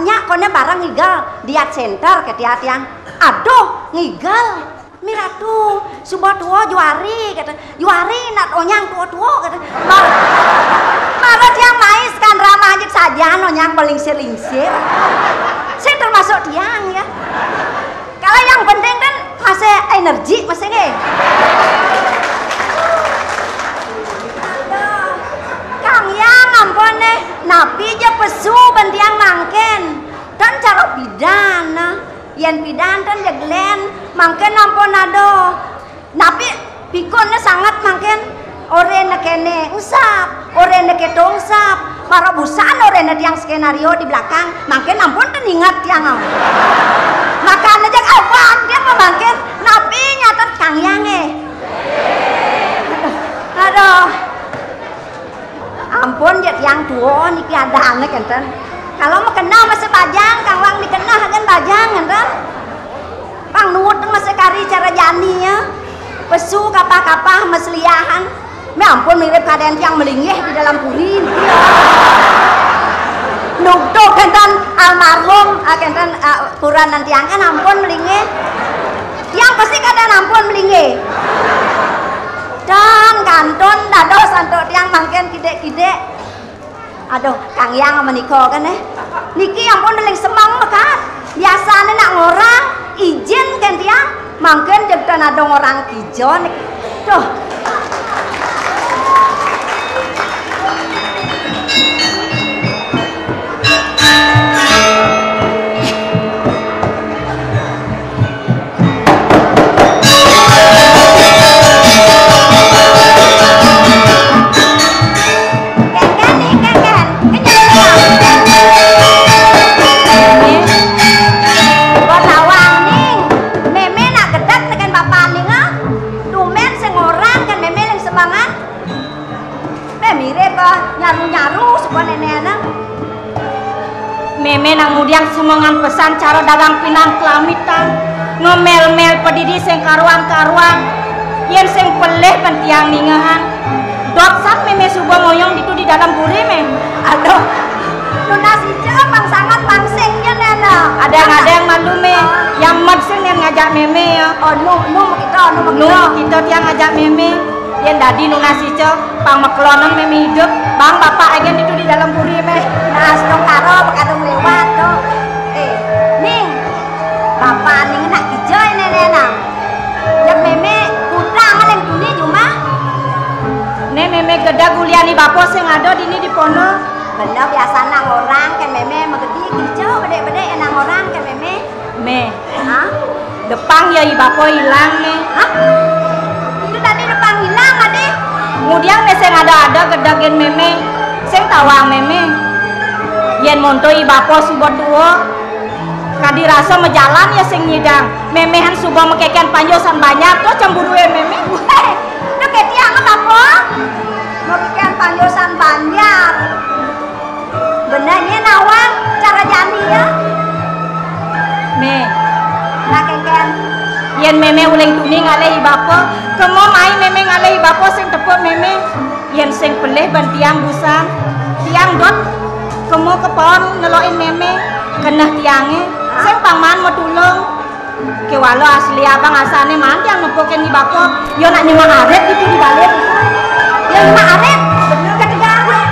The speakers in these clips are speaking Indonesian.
nyak kone barang ngigal diat center ke tiat yang aduh ngigal miratu subah tua juari kata juari nak onyang tua kata malah tiang mais kan ramah aja saja onyang belingsir-lingsir saya termasuk tiang ya kalau yang penting kan masih energi masih nge Kang yang ampun nih napi aja pesu bentiang mangken dan cara pidana yang pidan kan jaglen mangken ampun ado napi pikonnya sangat mangken orena kene usap orena ketong usap para busan orena tiang skenario di belakang mangken ampun kan ingat tiang makanya jak awak dia mangken napi nyata Kang yang aduh ampun jet yang tua niki ada anak enten kalau mau kenal masih bajang Kang Wang dikenal kan bajang enten Pang nuwut masih kari cara janinya pesu kapah-kapah mesliahan me ampun mirip kaden yang melinggih di dalam puri nuktuk enten almarhum enten kuran nanti yang kan ampun melinggih yang pasti kadang ampun melinggih dan kanton dado santo tiang mangken kide-kide aduh Kang Yang meniko kan niki ampun deling semang mekat biasanya nak ngorang izin kan tiang mangken jebtan ada orang kijon tuh meme nang mudiang semangan pesan cara dagang pinang kelamitan ngomel-mel pedidi sing karuan-karuan yen sing peleh pentiang ningahan dot sak meme subuh ngoyong itu di dalam puri me aduh lunas hijau bang sangat bangsingnya nena ada yang malu me yang madsing yang ngajak meme ya oh nu kita tiang ngajak meme yen dadi lunas hijau pang meklonon meme hidup bang bapak agen itu di dalam puri me nah sedang karo bekadung lewat tuh ning bapak ning nak hijau nena yang meme kutang yang tuni cuma ne meme geda guliani bapak sing ada dini di pondok bener biasa nang orang kan meme megedi hijau gede-gede nang orang kan meme hah depan ya bapak hilang me hah itu tadi depan hilang ade kemudian sing ada gedagen meme sing tawang meme yen monto bapak subot duo kadi rasa mejalan ya sing nyidang memehan subah mekekan panjosan banyak tuh cemburu meme itu ketiang bapak mekekan panjosan banyak benarnya nawang cara jani ya me nakeken yen meme uling tuni ngalehi bapak kemo mai meme ngalehi bapak sing tepuk meme yen sing peleh ban tiang busan tiang dot kemo kepon ngeloin meme kenah tiange sing paman mau tulung ke walau asli abang asane manti yang nepokin di bapak yo nak nyemak aret gitu di balik ya nyemak aret bener ketiga aret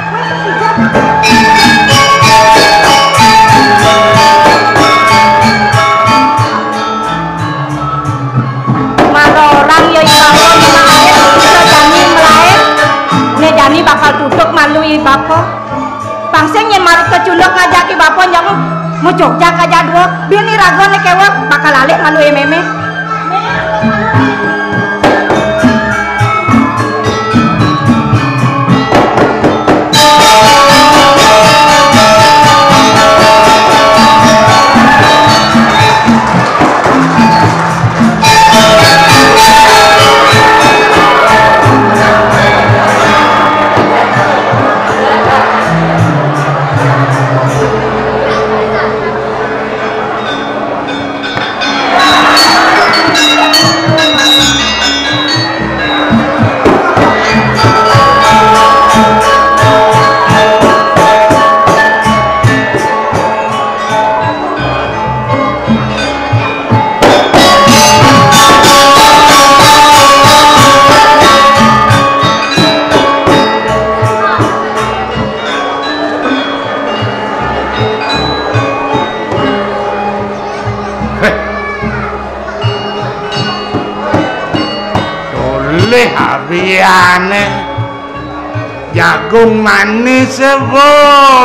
orang ya bapak nyemak aret bisa jani melain ne jani bakal tutup malu bapak pangseng yang marit kecundok ngajaki bapak jangan mau Jogja kaja dua bini ragon kewak bakal alik malu meme ane jagung manis sebo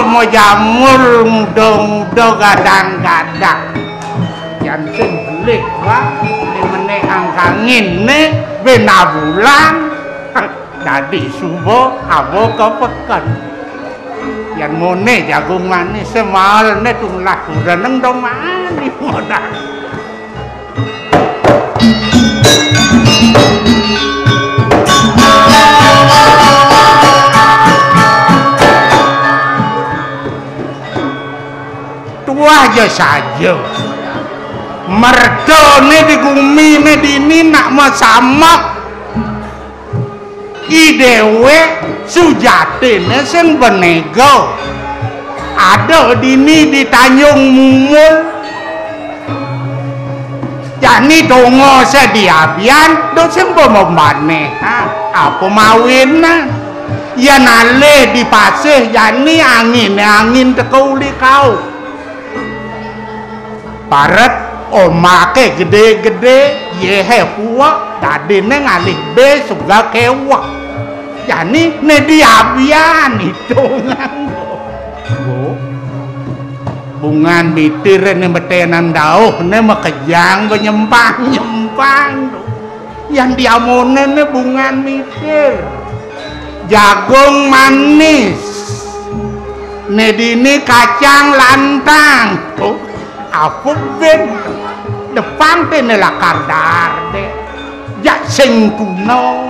mau jamur muda-muda kadang-kadang yang sing belik wah ini meneh angkangin nih bena bulan jadi subuh abo kepekan yang mone jagung manis semal nih tulah kuraneng dong manis modal tua aja saja mertone di gumi ne dini nak masamak idewe sujatine sing benego ada dini di Tanjung Mumul jani dongo sediabian do sembo memane apa mawinna ya nale di pasih jani angin tekuli kau paret omake gede-gede yehe puak tadine ngalih be suga kewak jani ne diabian itu nganggo bungan bitir ne betenan dauh ne makejang nyempang yang diamone ne bungan bitir jagung manis ne dini kacang lantang apa ben depan tene lakar darde jak sing kuno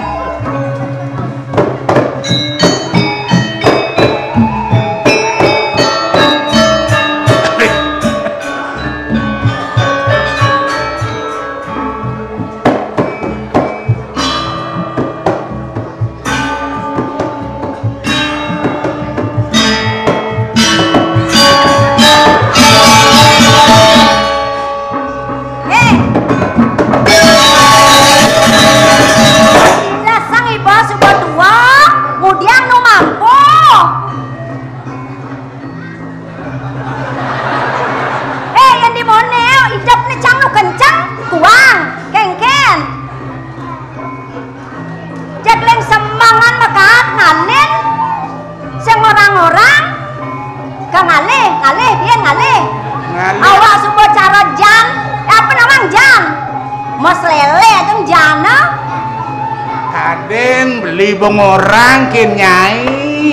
bong orang kin nyai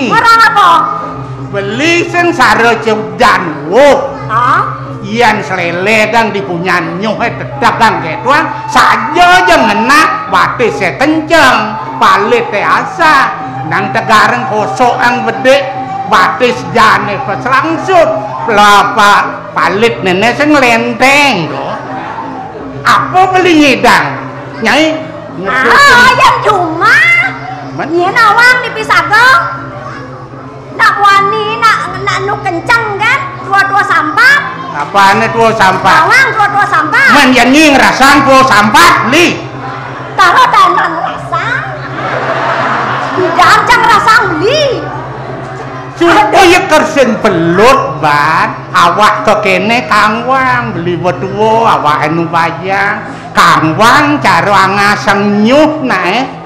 orang apa? beli sing sare cedan wo ian selele dang dipunya nyuh dagang ketuan saja jangan nak batis saya kenceng palit asa nang tegareng kosok ang bedek batis jane pas langsung pelapa palit nenek sing lenteng apa beli ngidang nyai yang cuma iya nawang dipisah kok nak wani nak nu kenceng kan tua sampah apaan tua sampah nawang tua sampah man yang nying rasang tua sampah li taruh tanang rasang bidang rasang li sudah ya kersen pelut ban awak kekene kangwang beli berdua awak enu bayang kangwang caro angasang nyuh nae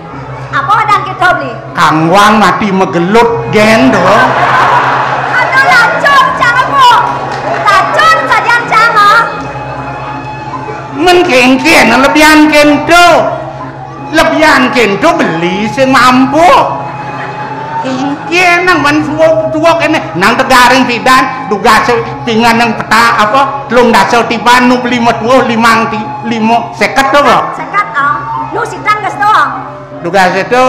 apa dan kita beli? Kangwang mati megelut gendo. Aduh lacun jangan bu, lacun saja jangan. Mengkengken lebihan kento beli sing mampu. Kengken nang man suwok ini nang tegaring pidan duga pingan nang peta apa telung dasau tiban nu beli metuh limo seket tuh kok. Seket nu sitang gas doang. Duga itu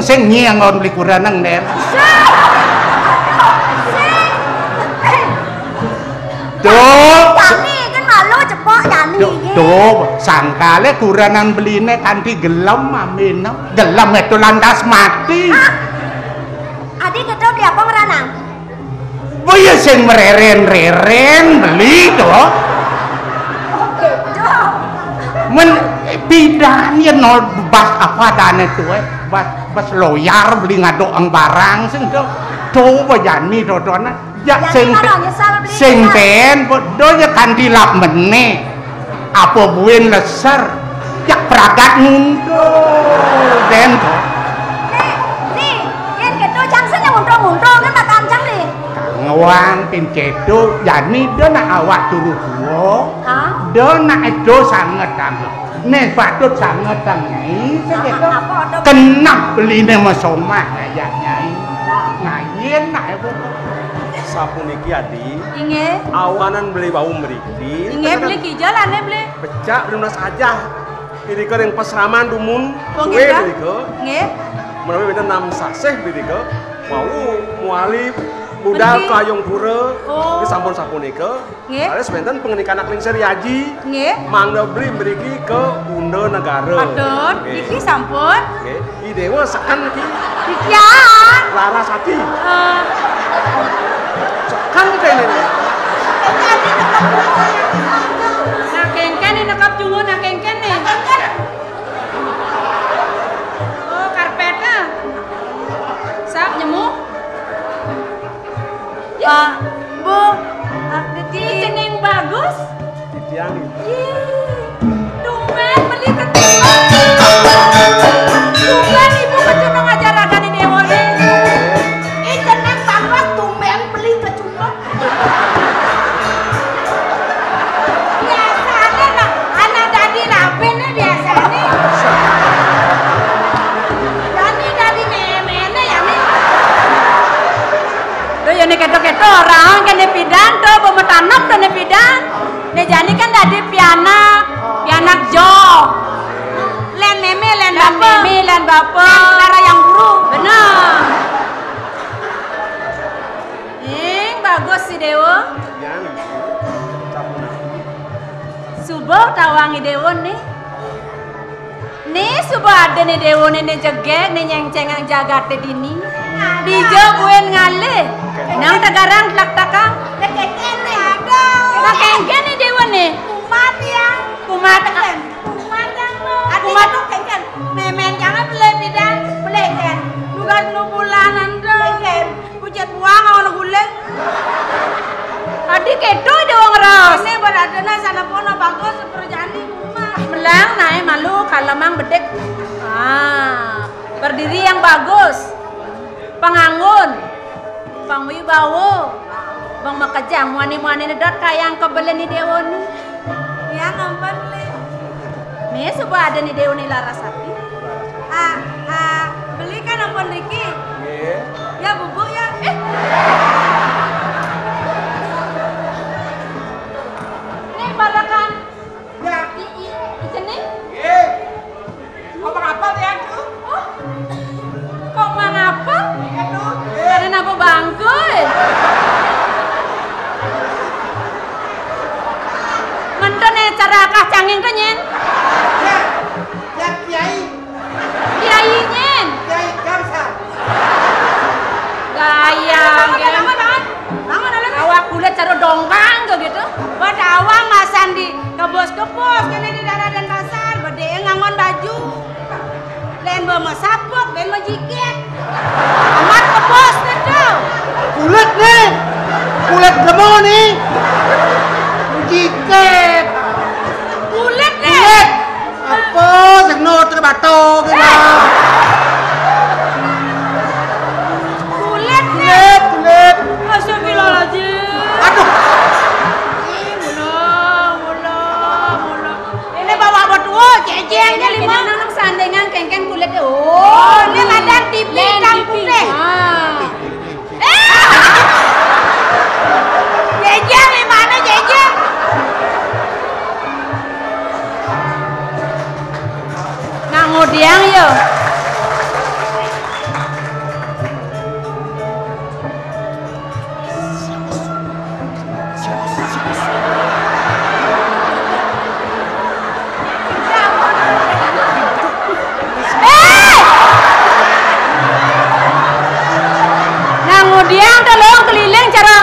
sing nyiang on beli kuranang ner. Tuh. Yani kan malu cepok yani. Tuh, sangkale kuranang beline kanthi gelem amin. Gelem itu lantas mati. Adi kita beli apa ngeranang? Boya sing mereren beli tuh. Men bidan ya nol bas apa dane tuh bas loyar beli ngadok ang barang sing tuh bajani dodona ya sing ten bodo ya kanthi lap meneh apa buen leser ya pragat ngundo den wang pin cedo jani do nak awak turu gua Hah? do nak edo sangat banget nih patut sangat nyai segitu Apa ada? kenap beli nih mesomah kayak nyai ngayen nak ibu Sapuniki adi Inge, awanan beli bau mriki inge beli kijal ane beli. becak bener saja biriko yang pesraman dumun Wong kue Ida? biriko Inge, menawi beda nam saseh biriko mau mualif budal Mriki? kayong pura Oh. di sampun sapunika Nggih. ada sebentar pengenikan akling seriaji inge. mangga beli mriki ke Bunda Negara Adon, Nggih. iki sampun. Nggih. Idewa sekan iki Ikian. Larasati Eh, sekan kita ini Nah kengken ini nekap jungo nah kengken nih. Oh karpetnya. Sap nyemuk. Bu, ini jeneng bagus. ditiangi Tumben beli ketimbang. Tumben ibu kecunung ajarakan ini dewane. Ini jeneng bagus tumben beli kecumuk. Biasanya nak anak dadi rapi nih biasanya. Dadi mene ya nih. Tuh ya nih keto orang kan nih pidan tuh pemetanok tuh nih pidan. Nih jani kan dadi pianak jo. Len meme len bapak. Lara yang burung. Bener. Bagus si Dewo. ditiangi sapunaki Subo tawangi Dewo nih. Nih subo ada nih Dewo nih jegek nih nyengcengang jagate dini. Dijo buen ngale. Nang tagarang tlak takang. Kekeken nih ada. Makengken nih Dewo nih. Kumat ya. Kumat Kumat yang lo. Kumat. tuh keken. memen jangan beli bidang. Beli ken. Dugan nu bulanan Beli ken. Pujet buang awan guleng. Adik kedo Dewo ngeros. Ini beradana sana pono bagus perjani rumah. Belang naik malu kalemang bedek. Berdiri yang bagus. Panganggun. Pangwibawo. Bang makajang muani-muani nedot kayang kebelen ni Dewo ni. Ya ngampun le. Nih sebuah ada nih Dewo ni Larasati. Beli kan ampun Riki. nggih Ya bubuk ya. Nih barakan. Ya. Sini. nggih Ngomong apa tuh aku? Kok mangapa? Aduh. Karena apa bangku? Menten cara kacangin tuh nyen. Ya. Ya kiai. Kiai nyen. Kiai Gamsa. Gaya. Tangan awak kulit cara dongkang kok gitu. Buat awang ngasan di kebos-kebos kene di daerah dan pasar. Bade ngangon baju. Len bawa saput, len mau jiket. Amat kebos itu. kulit nih kulit gemo nih jiket Kulit deh. kulit apa sengno terbato kita Kulit deh. kulit Astagfirullahaladzim. aduh Mula. Ini bawa berdua, jejengnya lima. Nang sandengan kengken kulit. Oh, ini madang TV kang putih. Jejeng di mana jejeng? Nang ngudiang yo. Nang ngudiang tolong keliling cara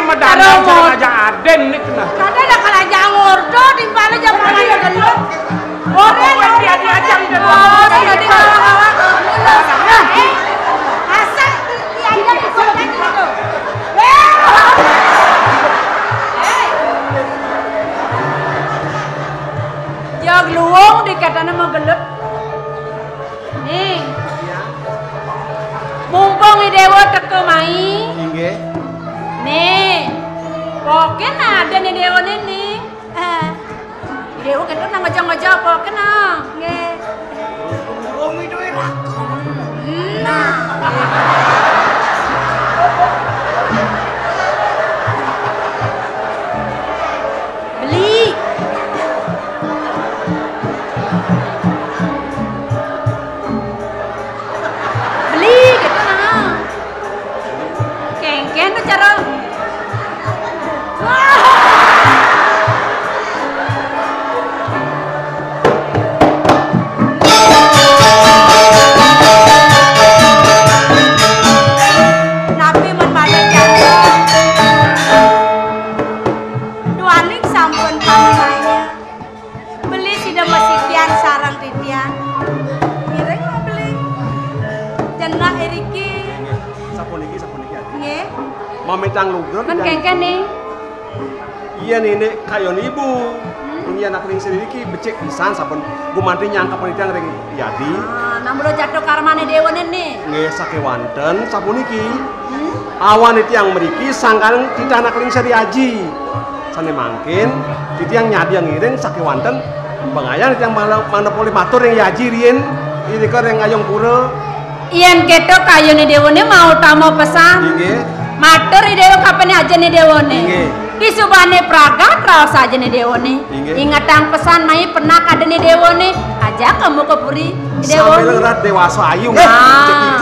medana cara aja aden nih kena Kada ada kalajang ordo di mana jam pangan gelut. Orang yang diajang gelut. Jadi awak-awak. Asal diajak disokan gitu. Jog luwung dikatana mau gelut. Nih. Mumpung i Dewa teka Keto mai. Inggih. Nih. Poken ada nih dewa nih. Dewa keto nang ngajak-ngajak poken ah. Nggih. Wong itu laku. Nah. Beli. Beli gitu nah. Kengken tuh cara. Nabi men madan janji. Duaning sampun pamilanya. Beli sida masitian sarang titian. Mireng mau beli. Jenah iriki. Sapuniki. Nggih. Mamitang lugrut. Kan kengken nih. Iya nenek kayon ibu. Iya anak ring sendiri ki becek pisan saben gumanti nyangka penitian ring Yadi. Nang bro jatuh karmane dewa nih. Nggih sakewanten sapuniki. Awan itu yang meriki sangkan tidak anak ring seri aji. Sane mangkin itu yang nyadi yang ngiring sakewanten bangayang itu yang monopoli matur yang yaji rien. Ini kan yang ayong pura. Iyan keto kayone dewone mau tamu pesan. Nggih. Matur dewa kapan aja nih dewone. Nggih. Kisubane pragat raos aja nih dewone. Nggih. Ingatang pesan mai pernah ada nih dewone. Aja kamu ke puri Sambil dewone. ngerat dewasa ayu.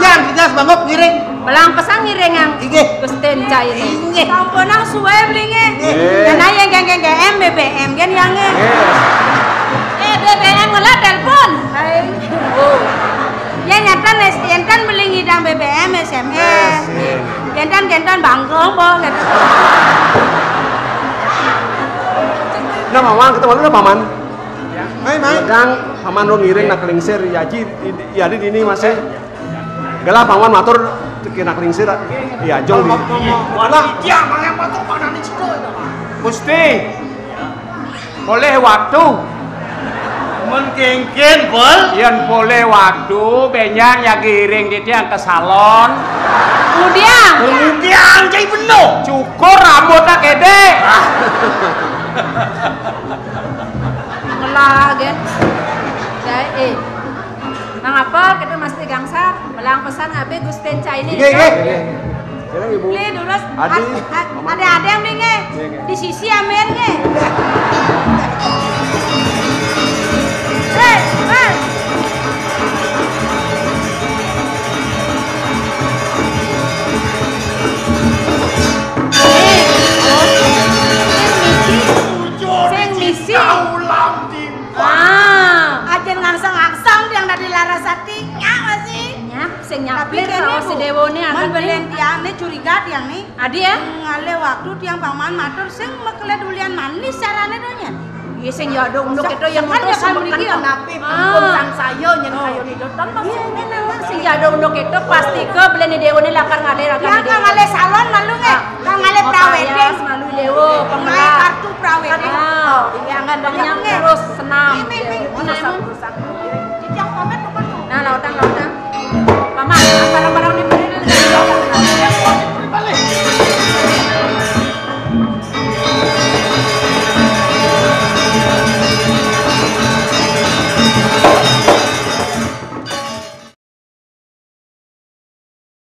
Jangan kita sebangop ngiring. Belang pesan ngiring yang Nggih. Gusten cai ini. Nggih. Sampun nang suwe blinge. Nggih. Dana yang geng BBM kan yange. BBM ngelah telepon. Oh. Ya nyatan enten beli ngidang BBM SMS. Gentan banggong po gitu. Nah paman ketemu lu paman. Mai. Kadang paman lo ngiring nak lingsir yaji Yadi ini masih. Gelah paman matur nak lingsir ya jong di. Wala, dia mangan motor mana nih situ. Gusti. Boleh waktu. Mun kengken bol. Yen boleh waktu benyang ya giring di tiang ke salon. Kemudian jadi bener. Cukur rambutnya gede. Ngelah gen. Jadi nang apa kita mesti gangsar. Belang pesan abe Gusten cai ini. Nggih. Kira ibu. Beli dulu. Adi. Ada yang blinge. Di sisi amer nge. Mas. Sing misi. Ajen ngangsang-ngangsang yang dari Larasati. Nya masih. Ya, sing Tapi nyaplir kene raos si dewone Man akan belen tiang nih curiga tiang nih. Adi ya. Ngale waktu tiang paman matur sing mekele dulian manis carane donya. Iya sing ya dong untuk itu yang Kan untuk ya kan mriki ya napi pun sayo nyen kayo di doton mas. Iya ini sing ya dong untuk itu pasti ke beli dewone lakar ngale Ya kan ngale salon malu nge. Kan ngale prawedding. malu dewo Ngale pemelah kartu prawedding. iya angan banyak terus senam Ini. rusak